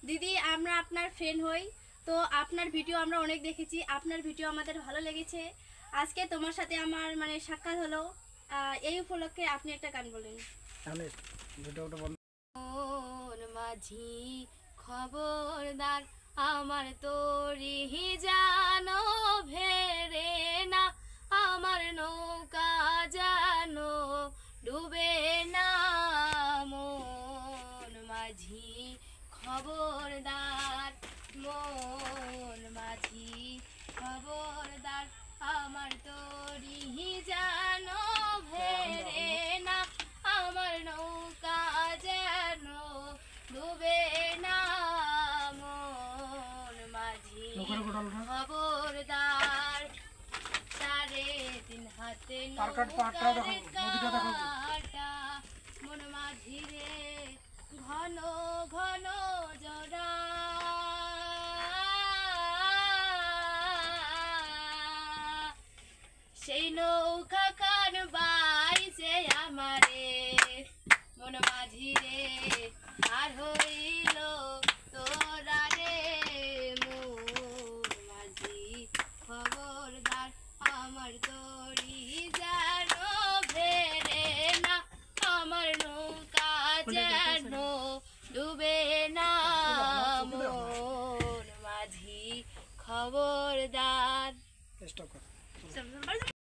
দিদি আমরা আপনার ফ্রেন্ড হই, তো আপনার ভিডিও আমরা অনেক দেখেছি, আপনার ভিডিও আমাদের ভালো লেগেছে। আজকে তোমার সাথে আমার মানে সাক্ষাৎ হলো, এই উপলক্ষে আপনি একটা গান বলেন। মাঝি খবরদার আমার তোরি জানো ভেরে না, আমার নৌকা জানো ডুবে না। মন মাঝি খবরদার, মন মাঝি খবরদার আমার তোরি জানো ভেরে না, আমার নৌকা যেন ডুবে না। মন মাঝি খবরদার, 3.5 হাতে নৌকার কাটা, মন মাঝি রে ঘন ঘন জোড়া। সেই নৌকা কান বাইছে আমারে, মন মাঝি রে আর হইল তোরা রে। মন মাঝি খবরদার আমার তোরি জানো ভেরে না, আমার নৌকা যেন ডুবে না। মন মাঝি খবরদার।